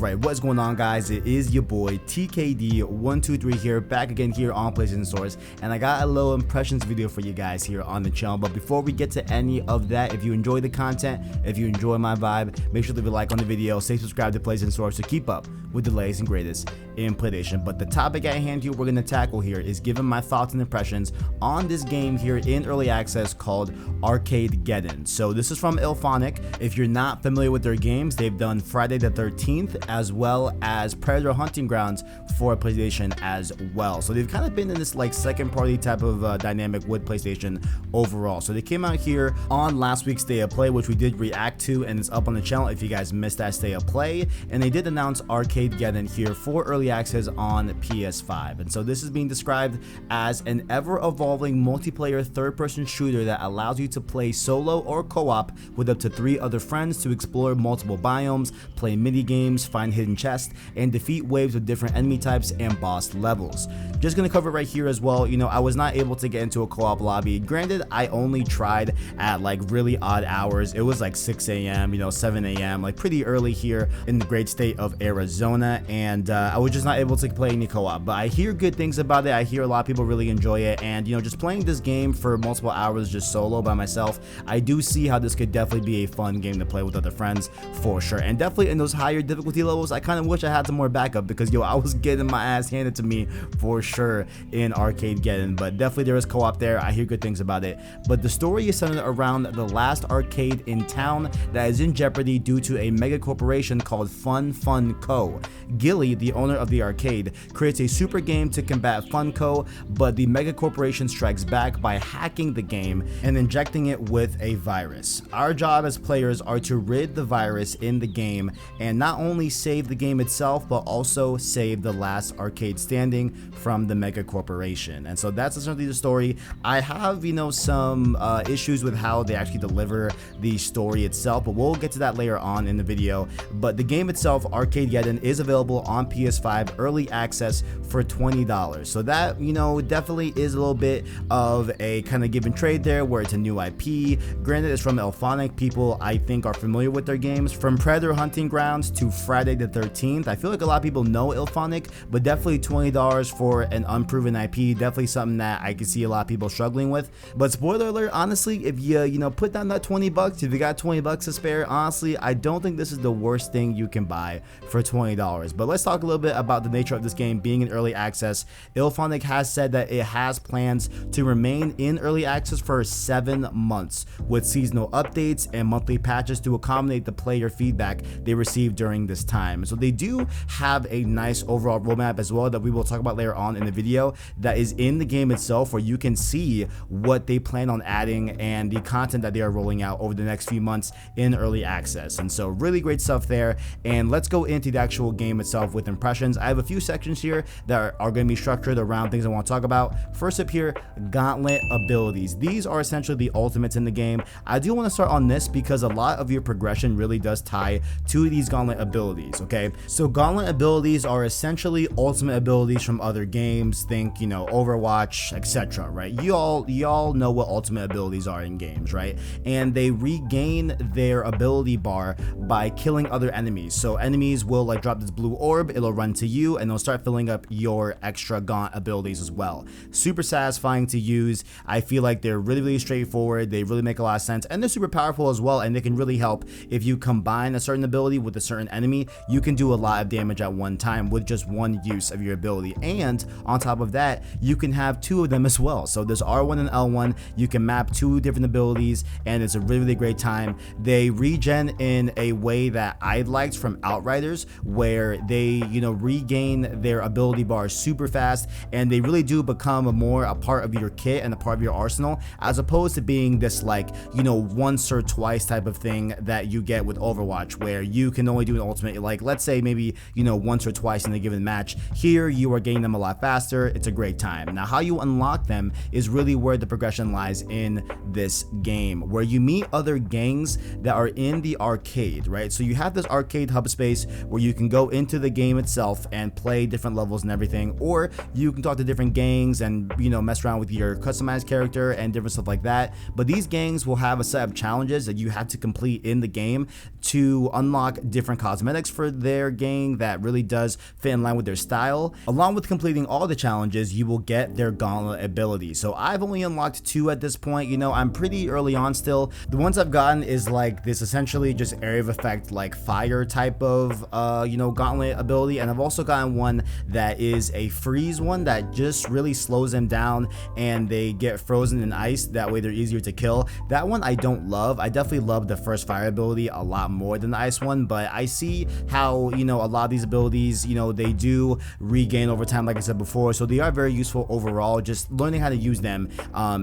Alright, what's going on, guys? It is your boy TKD123 here, back again here on PlayStation Source, and I got a little impressions video for you guys here on the channel. But before we get to any of that, if you enjoy the content, if you enjoy my vibe, make sure to leave a like on the video, stay subscribed to PlayStation Source to keep up with the latest and greatest in PlayStation. But the topic at hand here we're going to tackle here is giving my thoughts and impressions on this game here in early access called Arcadegeddon. So this is from IllFonic. If you're not familiar with their games, they've done Friday the 13th as well as Predator Hunting Grounds for PlayStation as well. So they've kind of been in this like second party type of dynamic with PlayStation overall. So they came out here on last week's State of Play, which we did react to, and it's up on the channel if you guys missed that State of Play. And they did announce Arcadegeddon here for early access on PS5. And so this is being described as an ever-evolving multiplayer third-person shooter that allows you to play solo or co-op with up to 3 other friends to explore multiple biomes, play mini games, find hidden chests, and defeat waves of different enemy types and boss levels. Just gonna cover it right here as well. You know, I was not able to get into a co-op lobby. Granted, I only tried at like really odd hours. It was like 6 a.m., you know, 7 a.m., like pretty early here in the great state of Arizona, and I was just not able to play any co-op. But I hear good things about it. I hear a lot of people really enjoy it, and you know, just playing this game for multiple hours just solo by myself, I do see how this could definitely be a fun game to play with other friends for sure. And definitely in those higher difficulty levels, I kind of wish I had some more backup, because yo, I was getting my ass handed to me for sure in Arcadegeddon. But definitely there is co-op there. I hear good things about it. But the story is centered around the last arcade in town that is in jeopardy due to a mega corporation called Fun Co. Gilly, the owner of the arcade, creates a super game to combat Funco, but the mega corporation strikes back by hacking the game and injecting it with a virus. Our job as players are to rid the virus in the game and not only save the game itself, but also save the last arcade standing from the mega corporation. And so that's essentially the story. I have, you know, some issues with how they actually deliver the story itself, but we'll get to that later on in the video. But the game itself, Arcadegeddon, is available on PS5 early access for $20. So that, you know, definitely is a little bit of a kind of give and trade there, where it's a new IP. Granted, it's from IllFonic. People, I think, are familiar with their games, from Predator Hunting Grounds to Friday the 13th. I feel like a lot of people know IllFonic, but definitely $20 for an unproven IP, definitely something that I can see a lot of people struggling with. But spoiler alert, honestly, if you know, put down that 20 bucks, if you got 20 bucks to spare, honestly, I don't think this is the worst thing you can buy for $20. But let's talk a little bit about the nature of this game being in early access. IllFonic has said that it has plans to remain in early access for 7 months, with seasonal updates and monthly patches to accommodate the player feedback they receive during this time. So they do have a nice overall roadmap as well that we will talk about later on in the video, that is in the game itself, where you can see what they plan on adding and the content that they are rolling out over the next few months in early access. And so really great stuff there. And let's go into the actual game itself with impressions. I have a few sections here that are going to be structured around things I want to talk about. First up here, Gauntlet Abilities. These are essentially the ultimates in the game. I do want to start on this because a lot of your progression really does tie to these Gauntlet Abilities, okay? So Gauntlet Abilities are essentially ultimate abilities from other games. Think, you know, Overwatch, etc., right? You all know what ultimate abilities are in games, right? And they regain their ability bar by killing other enemies. So enemies will like drop this blue orb, it'll run to you, and it'll start filling up your extra Gaunt abilities as well. Super satisfying to use. I feel like they're really straightforward. They really make a lot of sense, and they're super powerful as well, and they can really help if you combine a certain ability with a certain enemy. You can do a lot of damage at one time with just one use of your ability, and on top of that, you can have 2 of them as well. So there's R1 and L1. You can map 2 different abilities, and it's a really great time. They regen in a way that I liked from Outriders, where they, you know, regain their ability bar super fast, and they really do become a part of your kit and a part of your arsenal, as opposed to being this like, you know, once or twice type of thing that you get with Overwatch, where you can only do an ultimate like, let's say maybe, you know, once or twice in a given match. Here you are getting them a lot faster. It's a great time. Now how you unlock them is really where the progression lies in this game, where you meet other gangs that are in the arcade, right? So you have this arcade hub space where you can go into the game itself and play different levels and everything, or you can talk to different gangs and, you know, mess around with your customized character and different stuff like that. But these gangs will have a set of challenges that you have to complete in the game to unlock different cosmetics for their gang that really does fit in line with their style. Along with completing all the challenges, you will get their Gauntlet Abilities. So I've only unlocked 2 at this point. You know, I'm pretty early on still. The ones I've gotten is like this essentially just area of effect, like fire type of you know, Gauntlet ability, and I've also gotten one that is a freeze one that just really slows them down and they get frozen in ice. That way they're easier to kill. That one I don't love. I definitely love the first fire ability a lot more than the ice one, but I see how, you know, a lot of these abilities, you know, they do regain over time, like I said before, so they are very useful overall. Just learning how to use them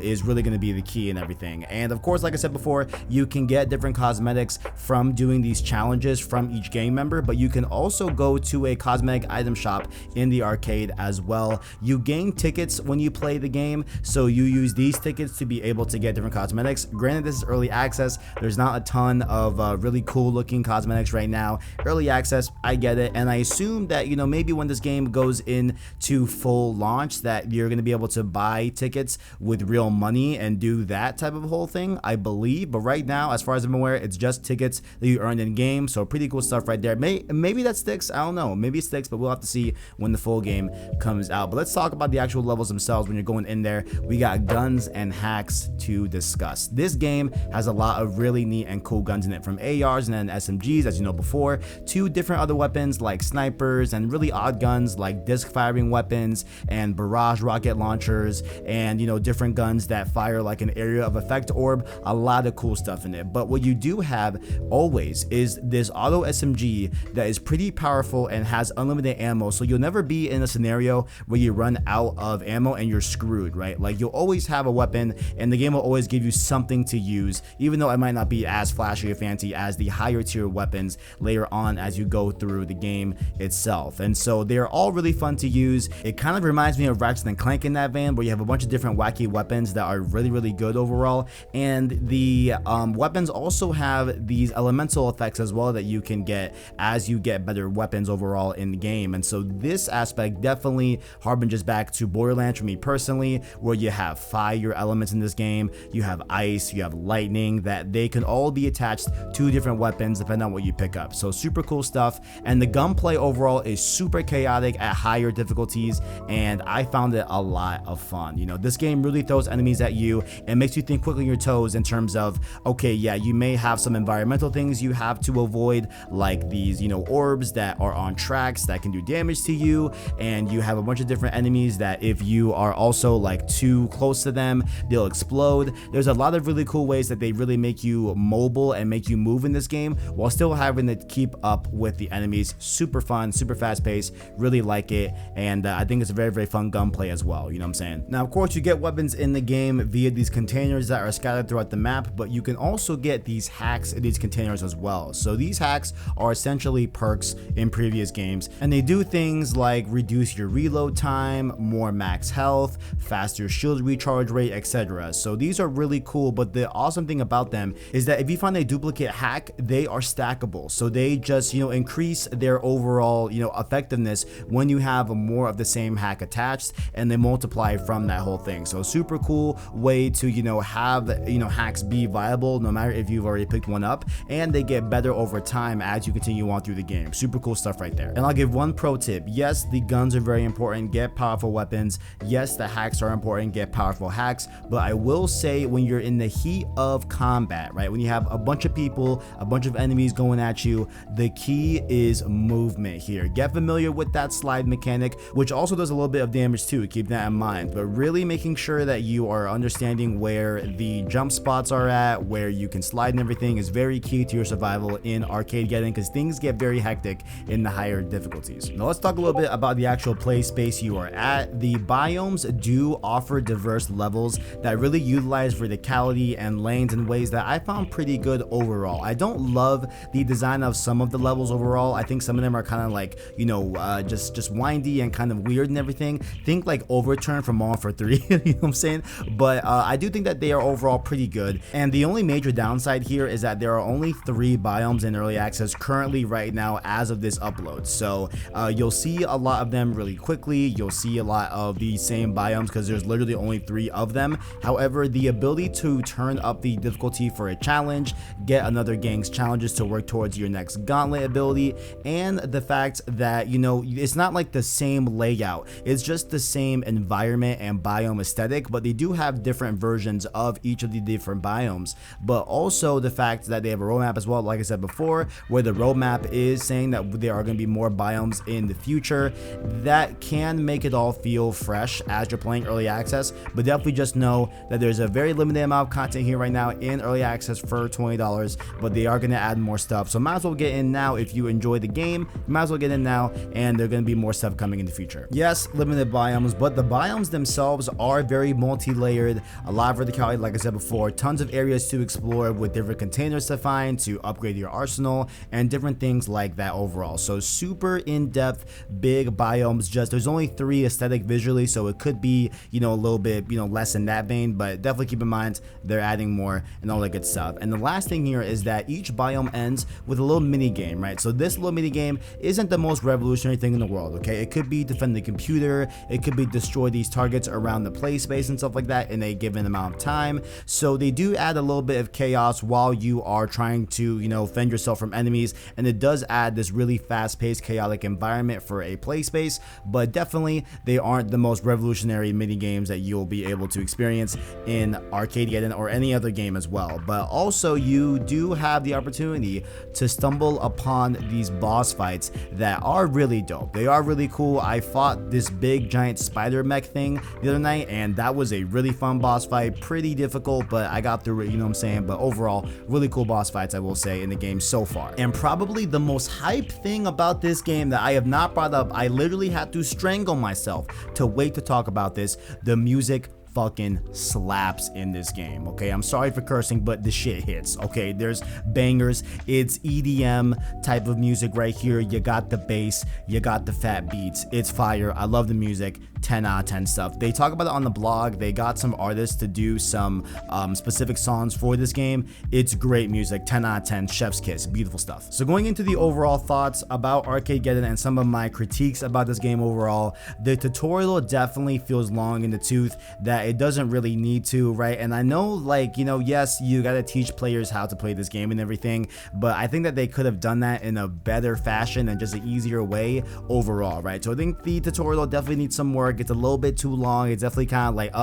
is really going to be the key and everything. And of course, like I said before, you can get different cosmetics from doing these challenges from each gang member, but you can also go to a cosmetic item shop in the arcade as well. You gain tickets when you play the game, so you use these tickets to be able to get different cosmetics. Granted, this is early access. There's not a ton of really cool looking cosmetics right now. Early access, I get it, and I assume that, you know, maybe when this game goes into full launch that you're going to be able to buy tickets with real money and do that type of whole thing, I believe. But right now, as far as I'm aware, it's just tickets that you earned in game, so pretty cool stuff right there. Maybe that sticks, I don't know, maybe it sticks, but we'll have to see when the full game comes out. But let's talk about the actual levels themselves. When you're going in there, we got guns and hacks to discuss. This game has a lot of really neat and cool guns in it, from ARs and then SMGs, as you know before, to different other weapons like snipers and really odd guns like disc firing weapons and barrage rocket launchers, and, you know, different guns that fire like an area of effect orb. A lot of cool stuff in it. But what you do have always is this auto SMG that is pretty powerful and has unlimited ammo, so you'll never be in a scenario where you run out of ammo and you're screwed, right? Like, you'll always have a weapon and the game will always give you something to use, even though it might not be as flashy or fancy as the higher tier weapons later on as you go through the game itself. And so they're all really fun to use. It kind of reminds me of Ratchet and Clank in that vein, where you have a bunch of different wacky weapons that are really good overall, and the weapons also have these elemental effects as well that you can get as you get better weapons overall in the game. And so this aspect definitely harbinges back to Borderlands for me personally, where you have fire elements in this game, you have ice, you have lightning, that they can all be attached to different weapons depending on what you pick up. So super cool stuff. And the gunplay overall is super chaotic at higher difficulties, and I found it a lot of fun. You know, this game really throws enemies at you and makes you think quickly on your toes in terms of, okay, yeah, you may have some environmental things you have to avoid, like these, you know, orbs that are on tracks that can do damage to you, and you have a bunch of different enemies that if you are also like too close to them, they'll explode. There's a lot of really cool ways that they really make you mobile and make you move in this game while still having to keep up with the enemies. Super fun, super fast paced, really like it, and I think it's a very fun gunplay as well, you know what I'm saying? Now, of course, you get weapons in the game via these containers that are scattered throughout the map, but you can also get these hacks in these containers as well. So these hacks are essentially perks in previous games, and they do things like reduce your reload time, more max health, faster shield recharge rate, etc. So these are really cool, but the awesome thing about them is that if you find a duplicate hack, they are stackable. So they just, you know, increase their overall, you know, effectiveness when you have more of the same hack attached, and they multiply from that whole thing. So super cool way to, you know, have, you know, hacks be viable no matter if you've already picked one up, and they get better over time as you continue on through the game. Super cool stuff right there. And I'll give one pro tip. Yes, the guns are very important, get powerful weapons. Yes, the hacks are important, get powerful hacks, but I will say when you're in the heat of combat, right, when you have a bunch of people, a bunch of enemies going at you, the key is movement here. Get familiar with that slide mechanic, which also does a little bit of damage too, keep that in mind, but really making sure that you are understanding where the jump spots are at, where you can slide and everything is very key to your survival in Arcadegeddon, because things get very hectic in the higher difficulties. Now let's talk a little bit about the actual play space you are at. The biomes do offer diverse levels that really utilize verticality and lanes in ways that I found pretty good overall. I don't love the design of some of the levels overall. I think some of them are kind of like, you know, just windy and kind of weird and everything. Think like Overturn from Modern Warfare 3, you know what I'm saying? But I do think that they are overall pretty good. And the only major downside here is that there are only 3 biomes in early access currently right now as of this upload. So you'll see a lot of them really quickly. You'll see a lot of the same biomes because there's literally only 3 of them. However, the ability to turn up the difficulty for a challenge, get another gang's challenges to work towards your next gauntlet Gauntlet ability, and the fact that, you know, it's not like the same layout, it's just the same environment and biome aesthetic, but they do have different versions of each of the different biomes. But also the fact that they have a roadmap as well, like I said before, where the roadmap is saying that there are going to be more biomes in the future, that can make it all feel fresh as you're playing early access. But definitely just know that there's a very limited amount of content here right now in early access for $20, but they are going to add more stuff, so might as well get in now. If you enjoy the game, you might as well get in now, and there's going to be more stuff coming in the future. Yes, limited biomes, but the biomes themselves are very multi-layered, a lot of verticality, like I said before, tons of areas to explore with different containers to find to upgrade your arsenal and different things like that overall. So super in-depth, big biomes. Just there's only 3 aesthetic visually, so it could be, you know, a little bit, you know, less in that vein, but definitely keep in mind they're adding more and all that good stuff. And the last thing here is that each biome ends with a little mini game, right? So this little mini game isn't the most revolutionary thing in the world, okay? It could be defend the computer, it could be destroy these targets around the play space and stuff like that in a given amount of time. So they do add a little bit of chaos while you are trying to, you know, fend yourself from enemies, and it does add this really fast-paced, chaotic environment for a play space. But definitely they aren't the most revolutionary mini games that you'll be able to experience in Arcadegeddon or any other game as well. But also you do have the opportunity to stumble upon these boss fights that are really dope. They are really cool. I fought this big giant spider mech thing the other night, and that was a really fun boss fight. Pretty difficult, but I got through it, you know what I'm saying? But overall, really cool boss fights, I will say, in the game so far. And probably the most hype thing about this game that I have not brought up, I literally had to strangle myself to wait to talk about this: the music fucking slaps in this game. Okay, I'm sorry for cursing, but the shit hits. Okay, there's bangers. It's EDM type of music right here. You got the bass, you got the fat beats. It's fire. I love the music. 10 out of 10 stuff. They talk about it on the blog. They got some artists to do some specific songs for this game. It's great music. 10 out of 10. Chef's kiss. Beautiful stuff. So going into the overall thoughts about Arcadegeddon and some of my critiques about this game overall, the tutorial definitely feels long in the tooth, that it doesn't really need to, right? And I know, like, you know, yes, you gotta teach players how to play this game and everything, but I think that they could have done that in a better fashion and just an easier way overall, right? So I think the tutorial definitely needs some work. It's a little bit too long. It's definitely kind of like,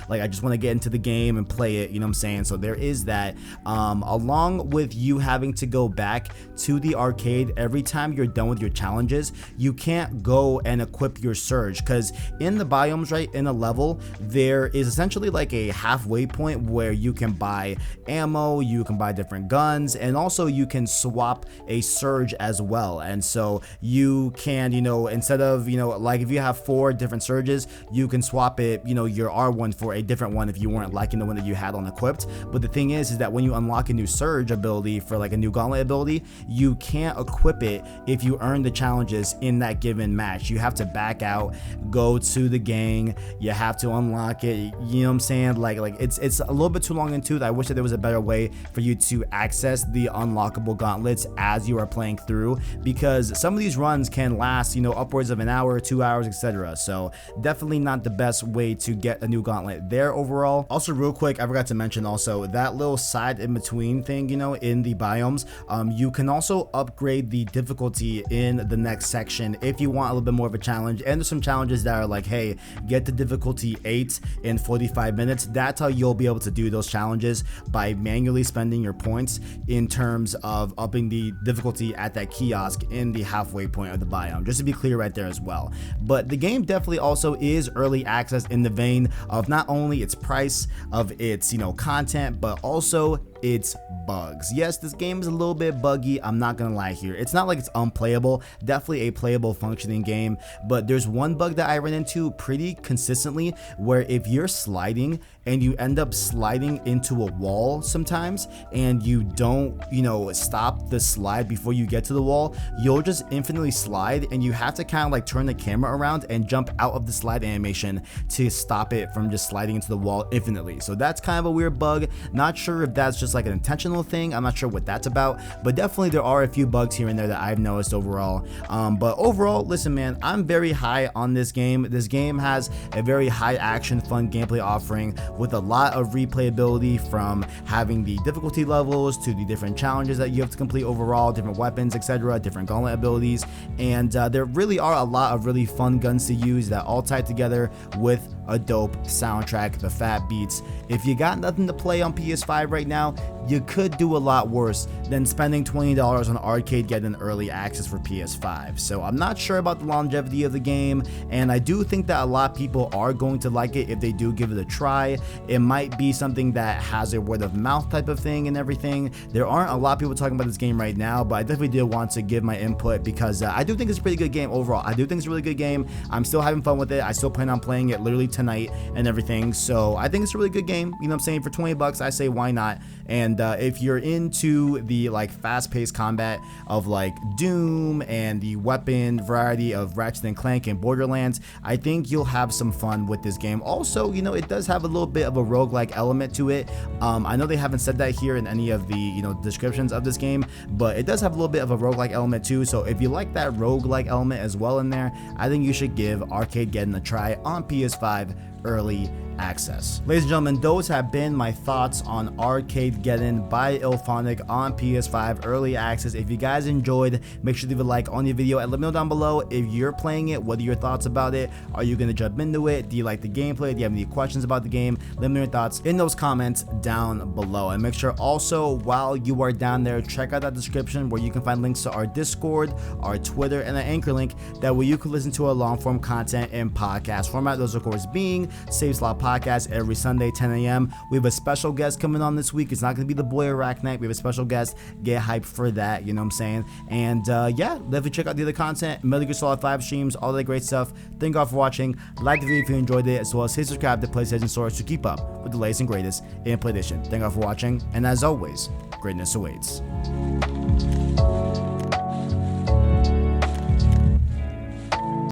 like I just want to get into the game and play it, you know what I'm saying? So there is that, along with you having to go back to the arcade every time you're done with your challenges. You can't go and equip your surge, because in the biomes, right, in a level, there is essentially like a halfway point where you can buy ammo, you can buy different guns, and also you can swap a surge as well. And so you can, you know, instead of, you know, like if you have 4 different surges, you can swap it, you know, your R1 for a different one if you weren't liking the one that you had on equipped. But the thing is that when you unlock a new surge ability for like a new gauntlet ability, you can't equip it if you earn the challenges in that given match. You have to back out, go to the gang, you have to unlock it, you know what I'm saying? Like it's a little bit too long in tooth. I wish that there was a better way for you to access the unlockable gauntlets as you are playing through, because some of these runs can last, you know, upwards of an hour, 2 hours, etc. So definitely not the best way to get a new gauntlet there overall. Also, real quick, I forgot to mention also that little side in between thing, you know, in the biomes, you can also upgrade the difficulty in the next section if you want a little bit more of a challenge. And there's some challenges that are like, hey, get the difficulty 8 in 45 minutes. That's how you'll be able to do those challenges, by manually spending your points in terms of upping the difficulty at that kiosk in the halfway point of the biome, just to be clear right there as well. But the game definitely also is early access in the vein of not only its price, of its, you know, content, but also its bugs. Yes, this game is a little bit buggy, I'm not gonna lie here. It's not like it's unplayable, definitely a playable, functioning game, but there's one bug that I ran into pretty consistently, where if you're sliding and you end up sliding into a wall sometimes, and you don't, you know, stop the slide before you get to the wall, you'll just infinitely slide, and you have to kind of like turn the camera around and jump out of the slide animation to stop it from just sliding into the wall infinitely. So that's kind of a weird bug. Not sure if that's just like an intentional thing. I'm not sure what that's about, but definitely there are a few bugs here and there that I've noticed overall. But overall, listen, man, I'm very high on this game. This game has a very high action, fun gameplay offering with a lot of replayability, from having the difficulty levels to the different challenges that you have to complete overall, different weapons, etc., different gauntlet abilities, and there really are a lot of really fun guns to use that all tie together with a dope soundtrack, the fat beats. If you got nothing to play on PS5 right now, you could do a lot worse than spending $20 on Arcadegeddon Early Access for PS5. So I'm not sure about the longevity of the game, and I do think that a lot of people are going to like it if they do give it a try. It might be something that has a word of mouth type of thing and everything. There aren't a lot of people talking about this game right now, but I definitely did want to give my input because I do think it's a pretty good game overall. I do think it's a really good game. I'm still having fun with it. I still plan on playing it literally tonight and everything. So I think it's a really good game. You know what I'm saying? For 20 bucks, I say why not? And if you're into the like fast-paced combat of like Doom and the weapon variety of Ratchet and Clank and Borderlands, I think you'll have some fun with this game. Also, you know, it does have a little bit of a roguelike element to it. I know they haven't said that here in any of the, you know, descriptions of this game, but it does have a little bit of a roguelike element too. So if you like that roguelike element as well in there, I think you should give Arcadegeddon a try on PS5 Early Access. Ladies and gentlemen, those have been my thoughts on Arcadegeddon by IllFonic on PS5 Early Access. If you guys enjoyed, make sure to leave a like on the video and let me know down below if you're playing it. What are your thoughts about it? Are you going to jump into it? Do you like the gameplay? Do you have any questions about the game? Let me know your thoughts in those comments down below. And make sure also, while you are down there, check out that description where you can find links to our Discord, our Twitter, and an Anchor link. That way you can listen to our long form content in podcast format. Those of course being Save Slot Podcast every Sunday 10 a.m. We have a special guest coming on this week. It's not going to be the boy Iraq night. We have a special guest. Get hyped for that, you know what I'm saying? And yeah, definitely check out the other content, Metal Gear Solid 5 streams, all that great stuff. Thank you all for watching. Like the video if you enjoyed it, as well as hit subscribe to PlayStation Source to keep up with the latest and greatest in PlayStation. Thank you all for watching, and as always, greatness awaits.